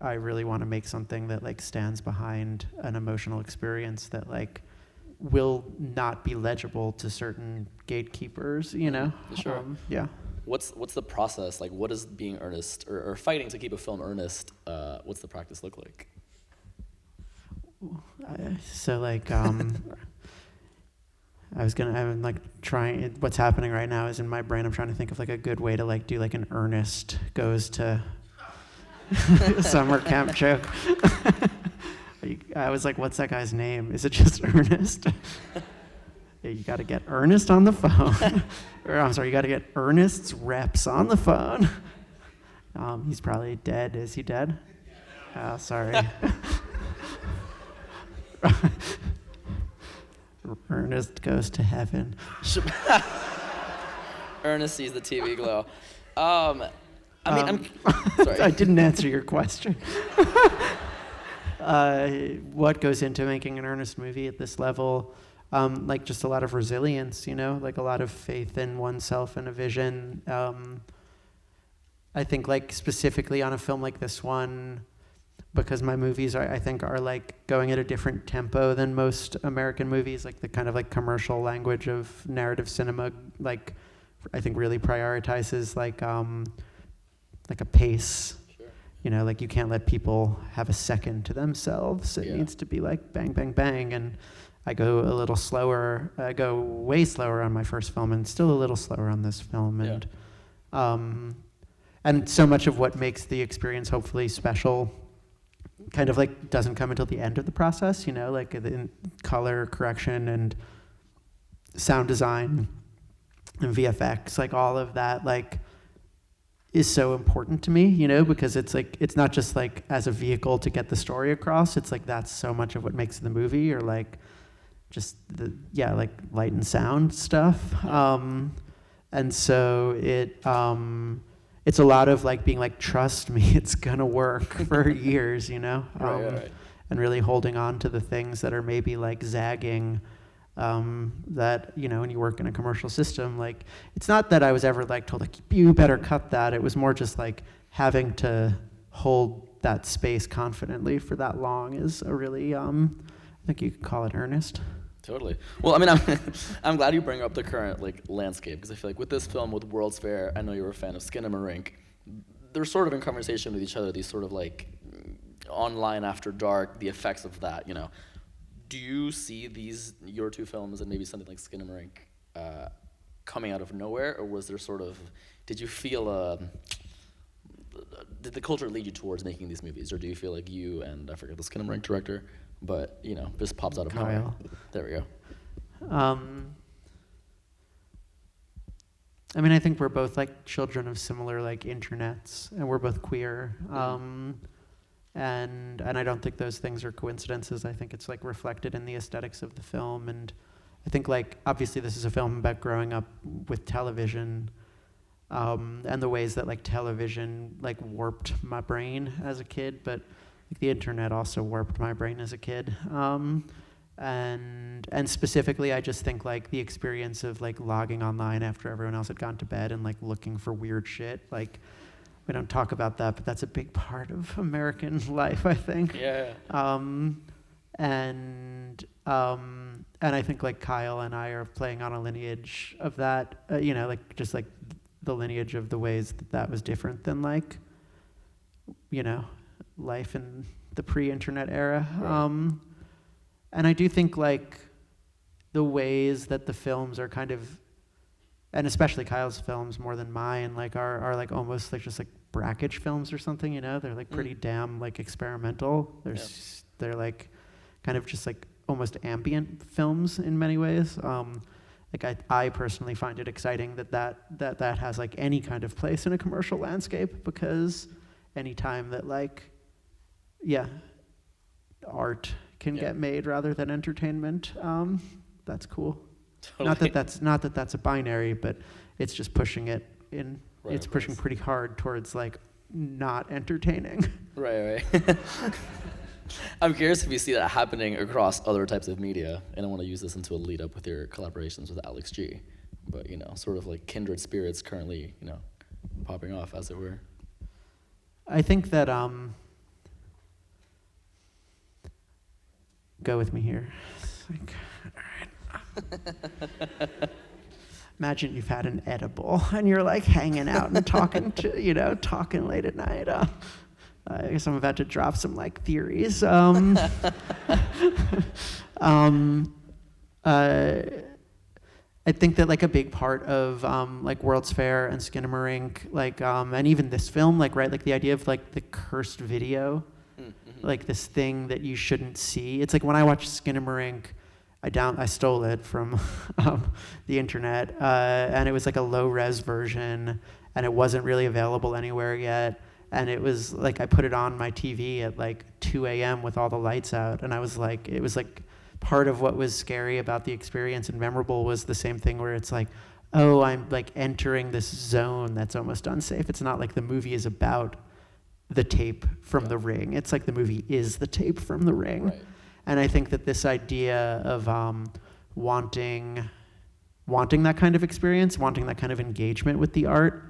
I really want to make something that like stands behind an emotional experience that like will not be legible to certain gatekeepers, you know? Sure. Yeah. What's the process? Like, what is being earnest or fighting to keep a film earnest? What's the practice look like? So like, I'm like trying, what's happening right now is in my brain, I'm trying to think of like a good way to like do like an Ernest goes to summer camp joke. I was like, what's that guy's name? Is it just Ernest? Yeah, you got to get Ernest on the phone. Or I'm sorry, you got to get Ernest's reps on the phone. He's probably dead. Is he dead? Oh, sorry. Ernest goes to heaven. Ernest sees the TV glow. I'm sorry. I didn't answer your question. What goes into making an earnest movie at this level? Like just a lot of resilience, you know, like a lot of faith in oneself and a vision. I think like specifically on a film like this one, because my movies I think are like going at a different tempo than most American movies, like the kind of like commercial language of narrative cinema, like I think really prioritizes like a pace. Sure. You know, like you can't let people have a second to themselves. It needs to be like bang, bang, bang. And I go a little slower. I go way slower on my first film and still a little slower on this film. And so much of what makes the experience hopefully special kind of like doesn't come until the end of the process, you know, like the color correction and sound design and VFX, like all of that, like is so important to me, you know, because it's like, it's not just like as a vehicle to get the story across. It's like, that's so much of what makes the movie, or like just like light and sound stuff. And so it's a lot of like being like, trust me, it's gonna work for years, you know? Right. And really holding on to the things that are maybe like zagging, that, you know, when you work in a commercial system, like, it's not that I was ever like told like, you better cut that. It was more just like having to hold that space confidently for that long is a really, I think you could call it earnest. Totally. Well, I mean, I'm glad you bring up the current like landscape, because I feel like with this film, with World's Fair, I know you're a fan of Skinamarink. They're sort of in conversation with each other. These sort of like online after dark, the effects of that. You know, do you see your two films and maybe something like Skinamarink coming out of nowhere, or was there sort of, did you feel did the culture lead you towards making these movies, or do you feel like you and I forget the Skinamarink director? But, you know, this pops out of Kyle. nowhere. There we go. I mean, I think we're both like children of similar like internets, and we're both queer. And I don't think those things are coincidences. I think it's like reflected in the aesthetics of the film. And I think like, obviously this is a film about growing up with television, and the ways that like television like warped my brain as a kid, but the internet also warped my brain as a kid. And specifically, I just think like the experience of like logging online after everyone else had gone to bed and like looking for weird shit. Like, we don't talk about that, but that's a big part of American life, I think. Yeah. And I think like Kyle and I are playing on a lineage of that, you know, like just like the lineage of the ways that was different than like, you know, life in the pre-internet era. Right. And I do think like the ways that the films are kind of, and especially Kyle's films more than mine, like are like almost like just like brackage films or something, you know? They're like pretty damn like experimental. They're like kind of just like almost ambient films in many ways. Like I personally find it exciting that has like any kind of place in a commercial landscape, because anytime that like, art can get made rather than entertainment, that's cool. Totally. Not that that's a binary, but it's just pushing it in. Right, it's pushing pretty hard towards like not entertaining. Right. I'm curious if you see that happening across other types of media, and I want to use this into a lead up with your collaborations with Alex G. But, you know, sort of like kindred spirits currently, you know, popping off, as it were. I think that go with me here. It's like, all right. Imagine you've had an edible and you're like hanging out and talking talking late at night. I guess I'm about to drop some like theories. I think that like a big part of like World's Fair and Skinamarink, like and even this film, like right, like the idea of like the cursed video, like this thing that you shouldn't see. It's like when I watched Skinamarink, I stole it from the internet, and it was like a low res version, and it wasn't really available anywhere yet. And it was like I put it on my TV at like 2 a.m. with all the lights out, and I was like, it was like. Part of what was scary about the experience and memorable was the same thing where it's like, oh, I'm like entering this zone that's almost unsafe. It's not like the movie is about the tape from the ring. It's like the movie is the tape from the ring. Right. And I think that this idea of wanting that kind of experience, wanting that kind of engagement with the art,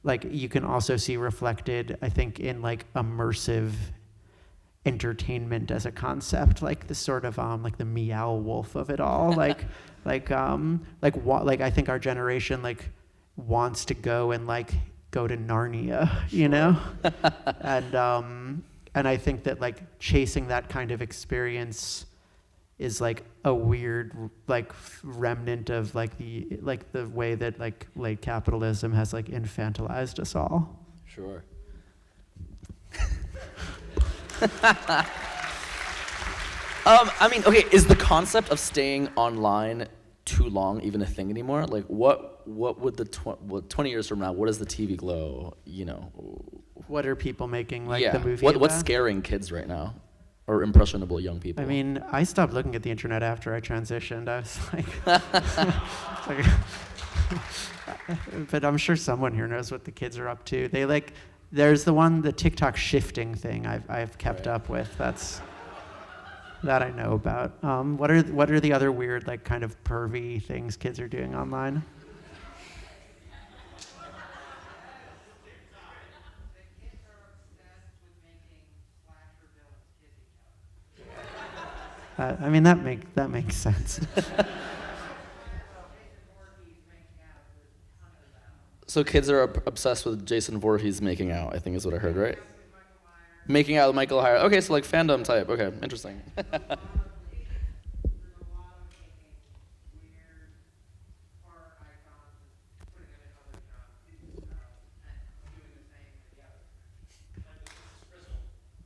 like you can also see reflected, I think, in like immersive entertainment as a concept, like this sort of like the meow wolf of it all, like I think our generation like wants to go and like go to Narnia, you know, and I think that like chasing that kind of experience is like a weird like remnant of like the way that like late capitalism has like infantilized us all. Sure. I mean, okay, is the concept of staying online too long even a thing anymore? Like, what would 20 years from now, what is the TV glow, you know? What are people making, like, the movie What's about? scaring kids right now? Or impressionable young people? I mean, I stopped looking at the internet after I transitioned. I was like, but I'm sure someone here knows what the kids are up to. They like, there's the TikTok shifting thing I've kept up with. That I know about. What are the other weird, like, kind of pervy things kids are doing online? I mean, that makes sense. So kids are obsessed with Jason Voorhees making out, I think is what I heard, right? Making out with Michael Hyatt. Okay, so like fandom type. Okay, interesting.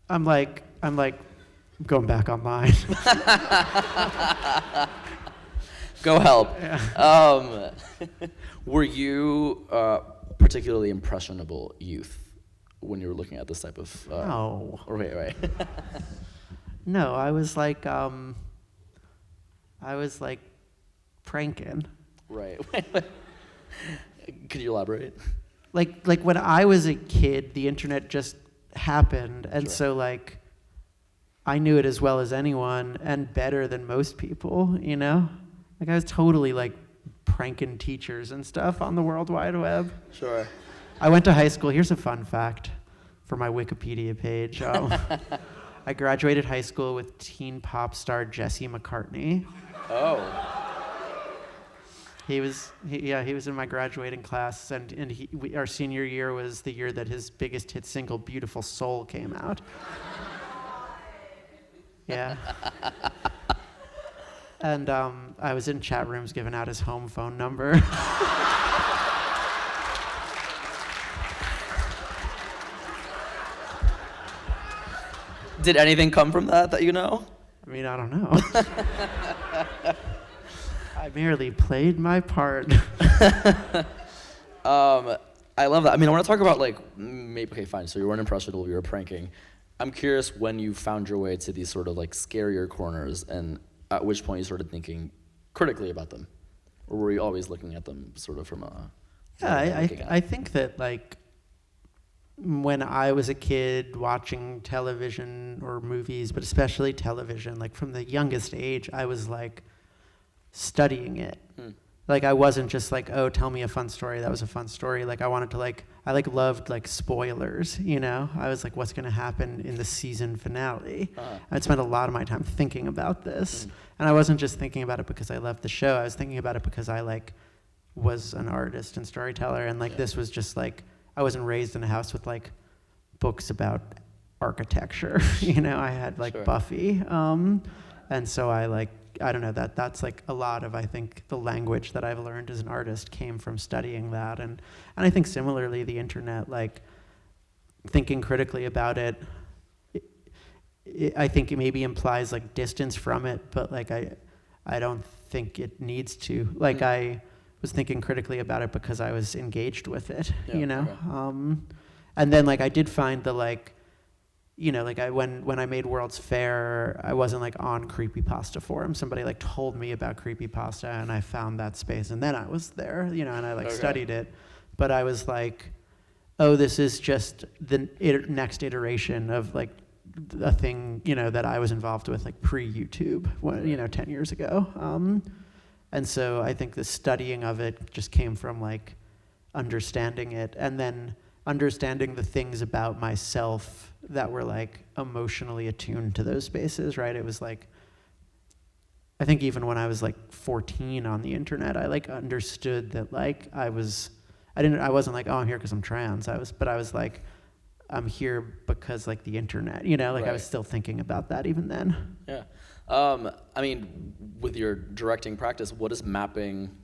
I'm like going back online. Go help. Yeah. Were you particularly impressionable youth when you were looking at this type of? No. Right. No, I was like pranking. Right. Could you elaborate? Like when I was a kid, the internet just happened, and Sure. so like I knew it as well as anyone and better than most people, you know? Like I was totally like pranking teachers and stuff on the World Wide Web. Sure. I went to high school. Here's a fun fact for my Wikipedia page. I graduated high school with teen pop star Jesse McCartney. Oh. He was in my graduating class, and our senior year was the year that his biggest hit single, Beautiful Soul, came out. Yeah. And I was in chat rooms giving out his home phone number. Did anything come from that you know? I mean, I don't know. I merely played my part. I love that. I mean, I want to talk about like, maybe, okay, fine. So you weren't impressionable, you were pranking. I'm curious when you found your way to these sort of like scarier corners, and at which point you started thinking critically about them, or were you always looking at them sort of from a? Yeah, I think that like when I was a kid watching television or movies, but especially television, like from the youngest age, I was like studying it. like I wasn't just like, oh, tell me a fun story. That was a fun story. Like I wanted to like, I like loved like spoilers, you know? I was like, what's gonna happen in the season finale? I'd spent a lot of my time thinking about this. And I wasn't just thinking about it because I loved the show. I was thinking about it because I like was an artist and storyteller. And like this was just like, I wasn't raised in a house with like books about architecture. You know, I had like Buffy. And so I like, I don't know, that's like a lot of, I think, the language that I've learned as an artist came from studying that. And I think similarly, the internet, like thinking critically about it, I think it maybe implies like distance from it, but like I don't think it needs to. Like I was thinking critically about it because I was engaged with it, you know? Okay. And then like I did find the like, you know, like when I made World's Fair, I wasn't like on creepypasta forum. Somebody like told me about creepypasta and I found that space and then I was there, you know, and I like studied it. But I was like, oh, this is just the next iteration of like a thing, you know, that I was involved with like pre-YouTube, you know, 10 years ago. And so I think the studying of it just came from like understanding it and then understanding the things about myself that were like emotionally attuned to those spaces, right? It was like, I think even when I was like 14 on the internet, I like understood that like I wasn't like, oh, I'm here because I'm trans. I was like, I'm here because like the internet, you know, like I was still thinking about that even then. Yeah. I mean, with your directing practice, what is mapping,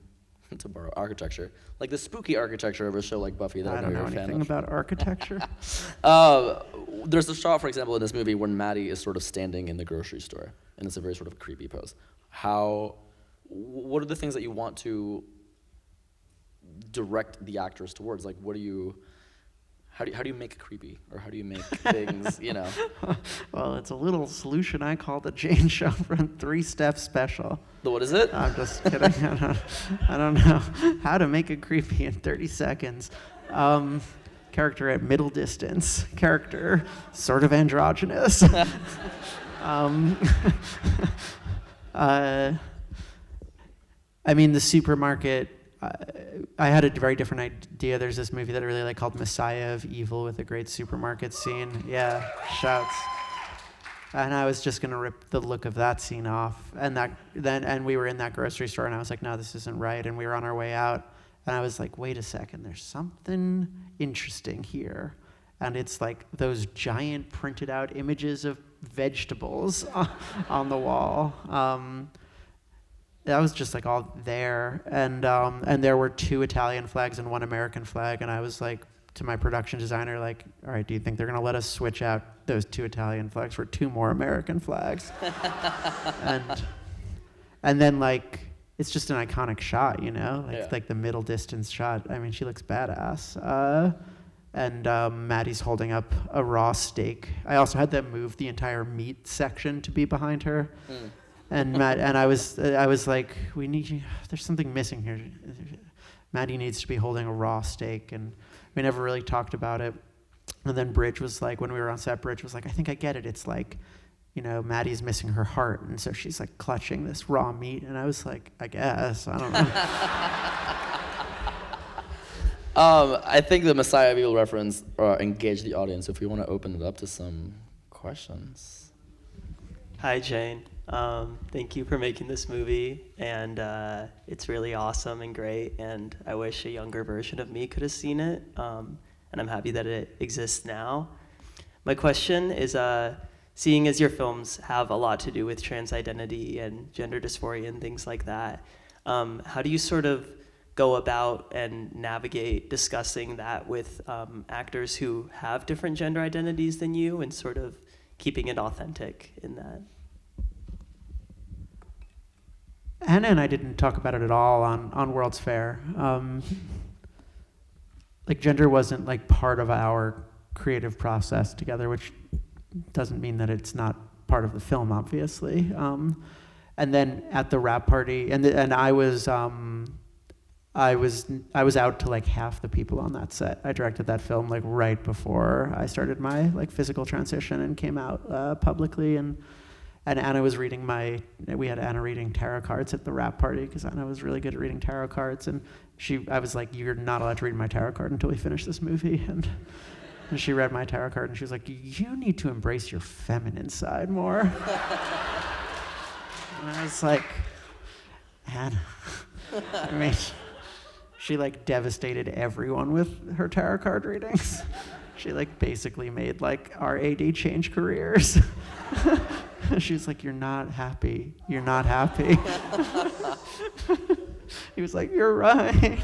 to borrow architecture, like the spooky architecture of a show like Buffy that I know you're a fan of? I don't know anything about architecture. There's a shot, for example, in this movie when Maddie is sort of standing in the grocery store, and it's a very sort of creepy pose. What are the things that you want to direct the actors towards? Like, how do you make it creepy, or how do you make things, you know? Well, it's a little solution I call the Jane Schoenbrun 3-step special. What is it? I'm just kidding. I don't know how to make it creepy in 30 seconds. Character at middle distance. Character sort of androgynous. I mean, the supermarket. I had a very different idea. There's this movie that I really like called Messiah of Evil with a great supermarket scene. Yeah, shouts. And I was just gonna rip the look of that scene off. And we were in that grocery store and I was like, no, this isn't right. And we were on our way out and I was like, wait a second, there's something interesting here. And it's like those giant printed out images of vegetables on the wall. That was just like all there, and there were 2 Italian flags and 1 American flag, and I was like to my production designer, like, all right, do you think they're gonna let us switch out those 2 Italian flags for 2 more American flags? and then like it's just an iconic shot, you know, like the middle distance shot. I mean, she looks badass. And Maddie's holding up a raw steak. I also had them move the entire meat section to be behind her. And I was like, there's something missing here. Maddie needs to be holding a raw steak, and we never really talked about it. And then Bridge was like, when we were on set, Bridge was like, I think I get it. It's like, you know, Maddie's missing her heart, and so she's like clutching this raw meat. And I was like, I guess, I don't know. I think the Messiah of Evil reference engaged the audience. If we want to open it up to some questions. Hi, Jane. Thank you for making this movie, and it's really awesome and great, and I wish a younger version of me could have seen it, and I'm happy that it exists now. My question is, seeing as your films have a lot to do with trans identity and gender dysphoria and things like that, how do you sort of go about and navigate discussing that with actors who have different gender identities than you and sort of keeping it authentic in that? Hannah and I didn't talk about it at all on World's Fair. Like gender wasn't like part of our creative process together, which doesn't mean that it's not part of the film, obviously. And then at the wrap party, and I was out to like half the people on that set. I directed that film like right before I started my like physical transition and came out publicly, and and Anna was we had Anna reading tarot cards at the wrap party because Anna was really good at reading tarot cards, and I was like, you're not allowed to read my tarot card until we finish this movie, and she read my tarot card and she was like, you need to embrace your feminine side more. And I was like, Anna, I mean, she like devastated everyone with her tarot card readings. She like basically made like our AD change careers. She's like, you're not happy. You're not happy. He was like, you're right.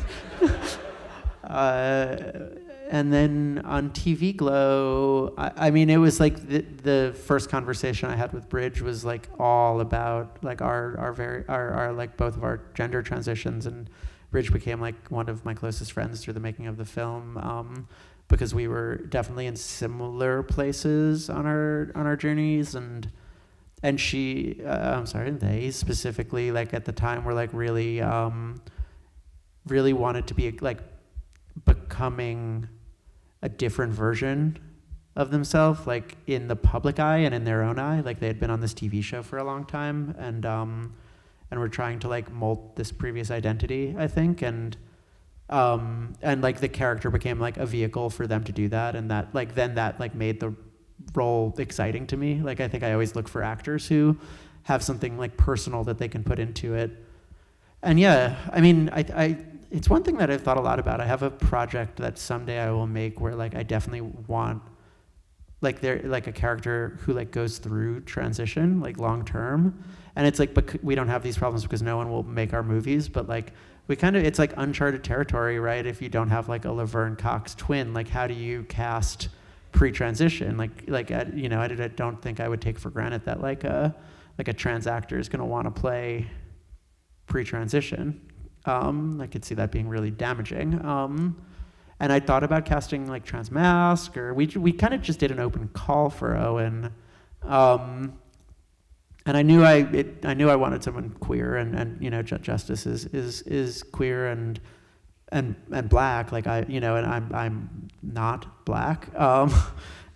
And then on TV Glow, I mean, it was like the first conversation I had with Bridge was like all about like our like both of our gender transitions, and Bridge became like one of my closest friends through the making of the film, because we were definitely in similar places on our journeys, and they specifically like at the time were like really wanted to be like becoming a different version of themselves, like in the public eye and in their own eye. Like they had been on this TV show for a long time, and were trying to like mold this previous identity, I think, and like the character became like a vehicle for them to do that, and that like then that like made the role exciting to me. Like I think I always look for actors who have something like personal that they can put into it. And yeah, I mean, I it's one thing that I've thought a lot about. I have a project that someday I will make where like I definitely want like a character who like goes through transition like long term, and it's like we don't have these problems because no one will make our movies, but like it's like uncharted territory, right? If you don't have like a Laverne Cox twin, like how do you cast pre-transition? I don't think I would take for granted that like a trans actor is going to want to play pre-transition. I could see that being really damaging. And I thought about casting like trans mask, or we kind of just did an open call for Owen. And I knew I wanted someone queer, and you know, Justice is queer and black, like and I'm not black.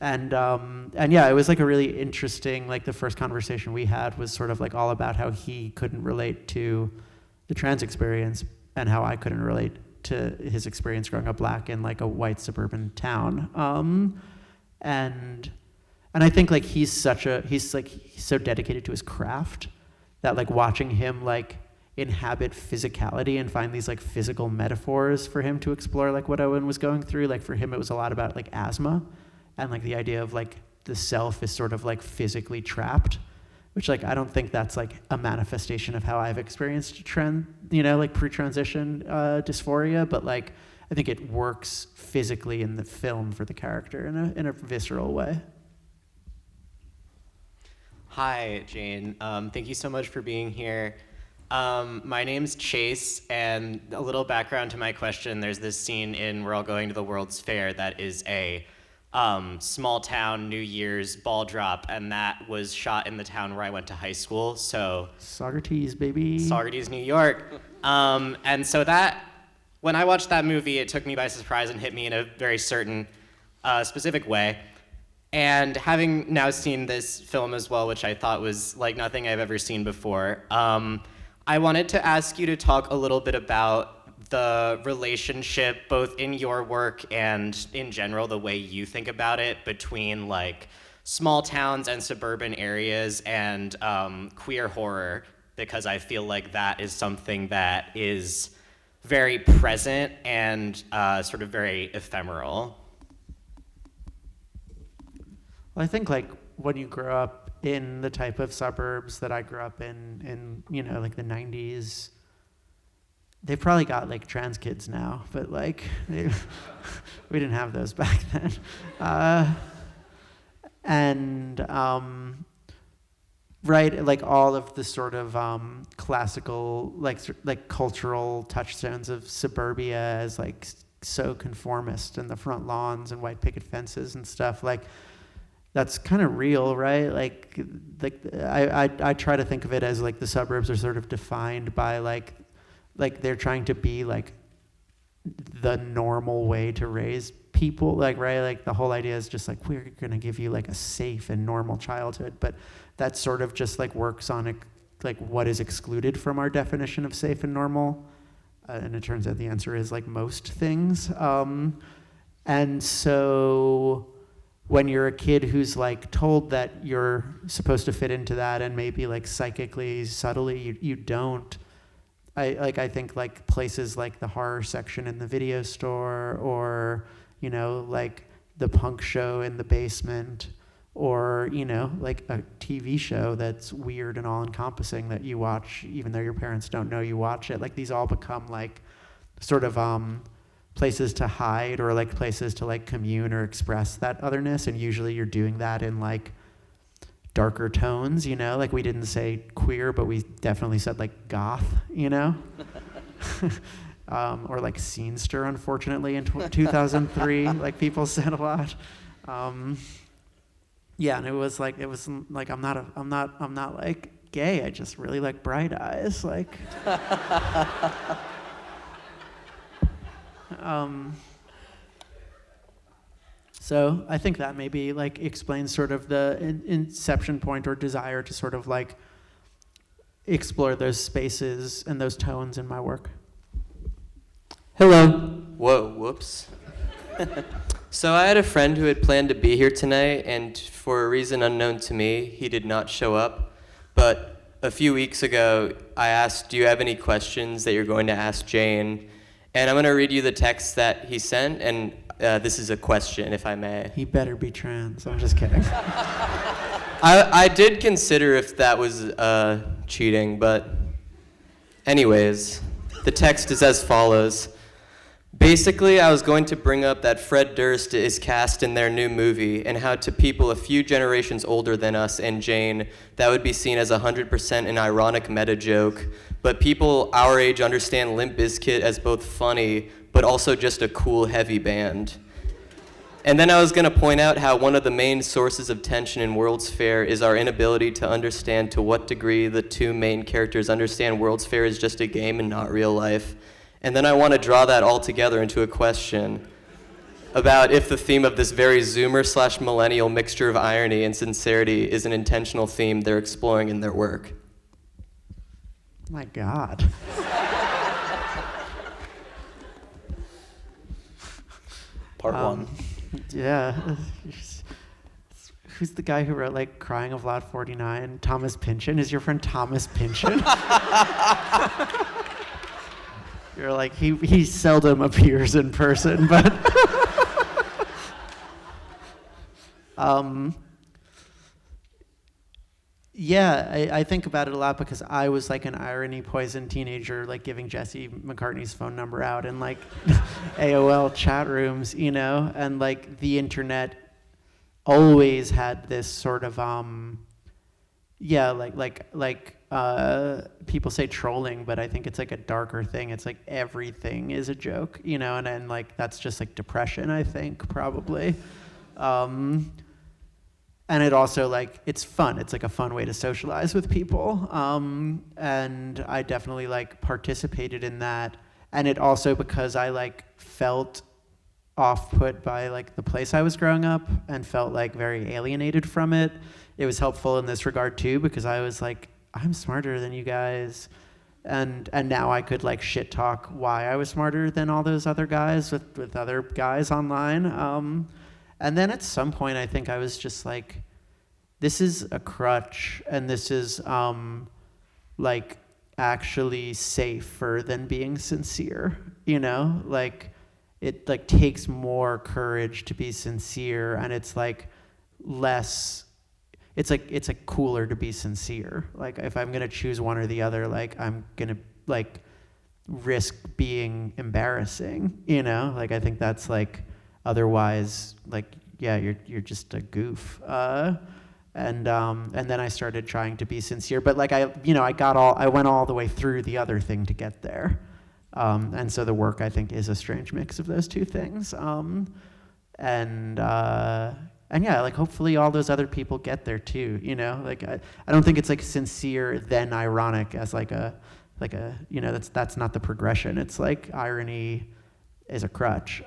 And yeah, it was like a really interesting, like the first conversation we had was sort of like all about how he couldn't relate to the trans experience and how I couldn't relate to his experience growing up black in like a white suburban town. And I think like he's so dedicated to his craft that like watching him like inhabit physicality and find these like physical metaphors for him to explore like what Owen was going through. Like for him, it was a lot about like asthma and like the idea of like the self is sort of like physically trapped, which like I don't think that's like a manifestation of how I've experienced like pre-transition dysphoria, but like I think it works physically in the film for the character in a visceral way. Hi, Jane. Thank you so much for being here. My name's Chase, and a little background to my question. There's this scene in We're All Going to the World's Fair that is a small town New Year's ball drop, and that was shot in the town where I went to high school. So Saugerties, baby. Saugerties, New York. And so that, when I watched that movie, it took me by surprise and hit me in a very certain, specific way. And having now seen this film as well, which I thought was like nothing I've ever seen before, I wanted to ask you to talk a little bit about the relationship, both in your work and in general, the way you think about it, between like small towns and suburban areas and queer horror, because I feel like that is something that is very present and sort of very ephemeral. Well, I think like when you grow up in the type of suburbs that I grew up in you know, like the 90s, they've probably got like trans kids now, but like we didn't have those back then. Right, like all of the sort of classical, like cultural touchstones of suburbia as like so conformist, and the front lawns and white picket fences and stuff, like that's kind of real, right? Like I try to think of it as like the suburbs are sort of defined by like they're trying to be like the normal way to raise people, like, right, like the whole idea is just like, we're gonna give you like a safe and normal childhood, but that sort of just like works on like what is excluded from our definition of safe and normal. And it turns out the answer is like most things. And so when you're a kid who's like told that you're supposed to fit into that and maybe like psychically, subtly, you don't, I think like places like the horror section in the video store, or, you know, like the punk show in the basement, or, you know, like a TV show that's weird and all-encompassing that you watch even though your parents don't know you watch it. Like these all become like sort of places to hide, or like places to like commune or express that otherness, and usually you're doing that in like darker tones, you know? Like we didn't say queer, but we definitely said like goth, you know? Or like scenester, unfortunately, in 2003, like people said a lot. Yeah, and it was like I'm not like gay. I just really like bright eyes. Like, so I think that maybe like explains sort of the inception point or desire to sort of like explore those spaces and those tones in my work. Hello. Whoa, whoops. So I had a friend who had planned to be here tonight, and for a reason unknown to me, he did not show up. But a few weeks ago, I asked, do you have any questions that you're going to ask Jane? And I'm going to read you the text that he sent, and this is a question, if I may. He better be trans. I'm just kidding. I did consider if that was cheating, but anyways, the text is as follows. Basically, I was going to bring up that Fred Durst is cast in their new movie, and how to people a few generations older than us and Jane, that would be seen as 100% an ironic meta joke, but people our age understand Limp Bizkit as both funny, but also just a cool, heavy band. And then I was going to point out how one of the main sources of tension in World's Fair is our inability to understand to what degree the two main characters understand World's Fair is just a game and not real life. And then I want to draw that all together into a question about if the theme of this very Zoomer/millennial mixture of irony and sincerity is an intentional theme they're exploring in their work. My God. Part one. Yeah. Who's the guy who wrote like Crying of Lot 49? Thomas Pynchon? Is your friend Thomas Pynchon? You're like, he seldom appears in person, but yeah, I think about it a lot because I was like an irony-poisoned teenager, like giving Jesse McCartney's phone number out in like AOL chat rooms, you know, and like the internet always had this sort of yeah, people say trolling, but I think it's like a darker thing. It's like everything is a joke, you know, and like that's just like depression, I think, probably. And it also like, it's fun. It's like a fun way to socialize with people. And I definitely like participated in that. And it also, because I like felt off-put by like the place I was growing up and felt like very alienated from it, it was helpful in this regard too, because I was like, I'm smarter than you guys. And now I could like shit talk why I was smarter than all those other guys with other guys online. And then at some point, I think I was just like, this is a crutch, and this is like actually safer than being sincere, you know? Like, it like takes more courage to be sincere, and it's like less, it's like cooler to be sincere. Like, if I'm gonna choose one or the other, like I'm gonna like risk being embarrassing, you know? Like, I think that's like, otherwise, like, yeah, you're just a goof. And then I started trying to be sincere, but like I went all the way through the other thing to get there. And so the work, I think, is a strange mix of those two things. And yeah, like hopefully all those other people get there too, you know? Like I don't think it's like sincere then ironic as like a you know, that's not the progression. It's like irony is a crutch.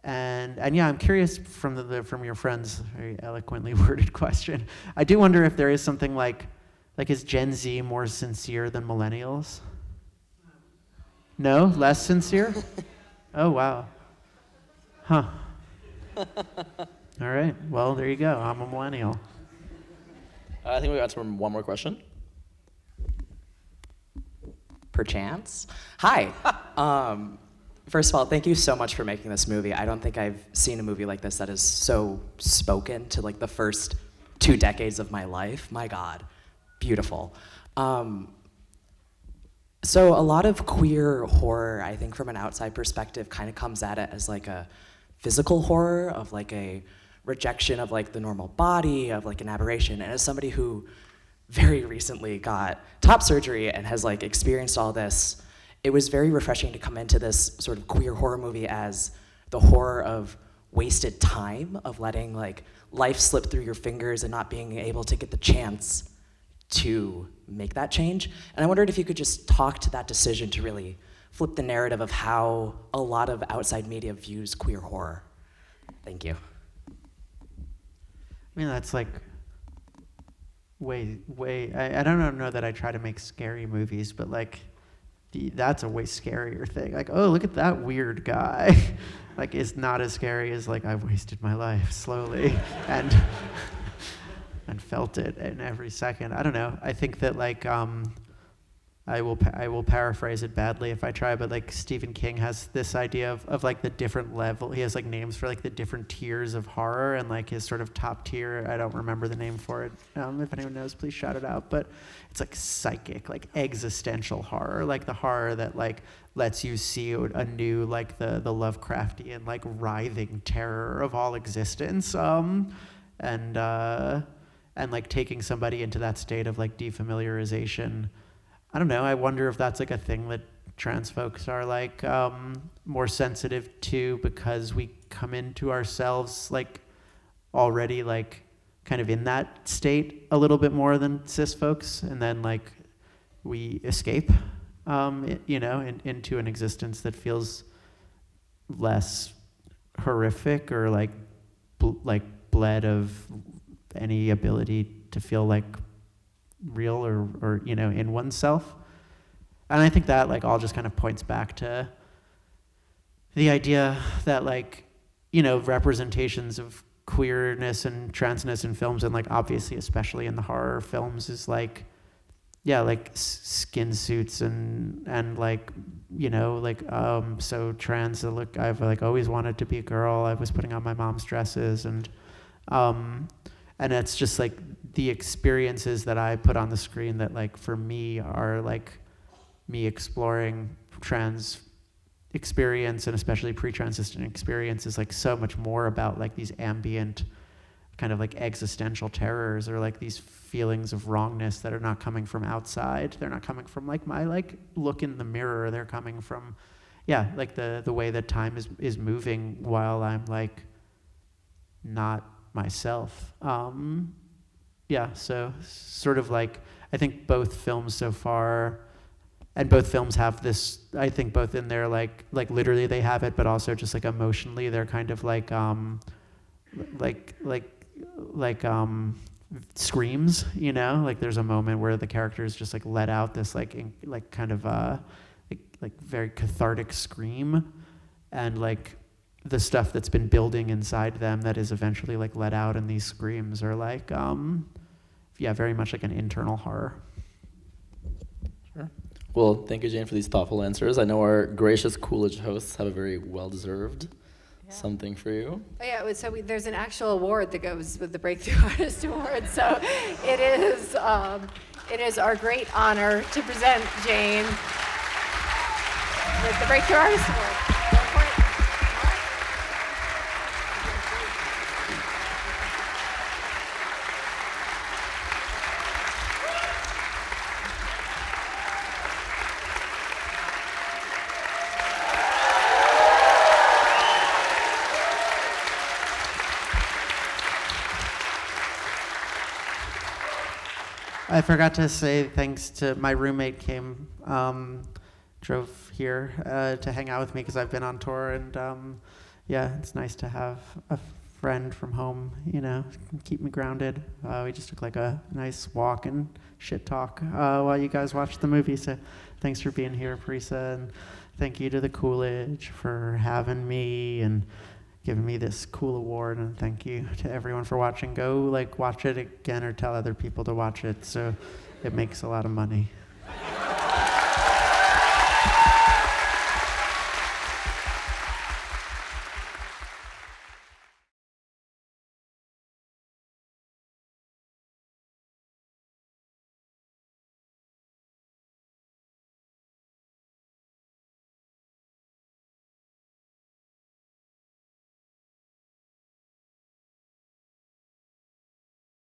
And yeah, I'm curious from your friend's very eloquently worded question. I do wonder if there is something like is Gen Z more sincere than millennials? No, less sincere? Oh wow. Huh. All right. Well, there you go. I'm a millennial. I think we got time for one more question. Perchance. Hi. First of all, thank you so much for making this movie. I don't think I've seen a movie like this that is so spoken to like the first 2 decades of my life. My God, beautiful. So a lot of queer horror, I think from an outside perspective, kind of comes at it as like a physical horror of like a rejection of like the normal body, of like an aberration. And as somebody who very recently got top surgery and has like experienced all this, it was very refreshing to come into this sort of queer horror movie as the horror of wasted time, of letting like life slip through your fingers and not being able to get the chance to make that change. And I wondered if you could just talk to that decision to really flip the narrative of how a lot of outside media views queer horror. Thank you. I mean, that's like way. I don't know that I try to make scary movies, but like, that's a way scarier thing. Like, oh, look at that weird guy. Like, it's not as scary as like I've wasted my life slowly and felt it in every second. I don't know. I think that like I will paraphrase it badly if I try, but like Stephen King has this idea of like the different level. He has like names for like the different tiers of horror, and like his sort of top tier, I don't remember the name for it. If anyone knows, please shout it out. But it's like psychic, like existential horror, like the horror that like lets you see anew like the Lovecraftian like writhing terror of all existence. And like taking somebody into that state of like defamiliarization. I don't know, I wonder if that's like a thing that trans folks are like more sensitive to, because we come into ourselves like already like kind of in that state a little bit more than cis folks, and then like we escape into an existence that feels less horrific or like bled of any ability to feel like real or in oneself. And I think that like all just kind of points back to the idea that like representations of queerness and transness in films, and like obviously especially in the horror films, is like like skin suits and like so trans. Look, I've like always wanted to be a girl. I was putting on my mom's dresses, and it's just like the experiences that I put on the screen that like for me are like me exploring trans experience, and especially pre-transition experience, is like so much more about like these ambient kind of like existential terrors, or like these feelings of wrongness that are not coming from outside. They're not coming from like my like look in the mirror. They're coming from like the way that time is moving while I'm like not myself. So sort of like I think both films so far, and both films have this, I think both in their like literally they have it, but also just like emotionally they're kind of like screams, like there's a moment where the characters just like let out this like kind of like very cathartic scream, and like the stuff that's been building inside them that is eventually like let out in these screams are like very much like an internal horror. Sure. Well, thank you, Jane, for these thoughtful answers. I know our gracious Coolidge hosts have a very well-deserved something for you. Oh yeah, so there's an actual award that goes with the Breakthrough Artist Award. So it is our great honor to present Jane with the Breakthrough Artist Award. Go for it. I forgot to say thanks to my roommate drove here to hang out with me because I've been on tour, and yeah, it's nice to have a friend from home, you know, keep me grounded. We just took like a nice walk and shit talk while you guys watched the movie. So thanks for being here, Parisa, and thank you to the Coolidge for having me and giving me this cool award. And thank you to everyone for watching. Go like watch it again or tell other people to watch it. So it makes a lot of money.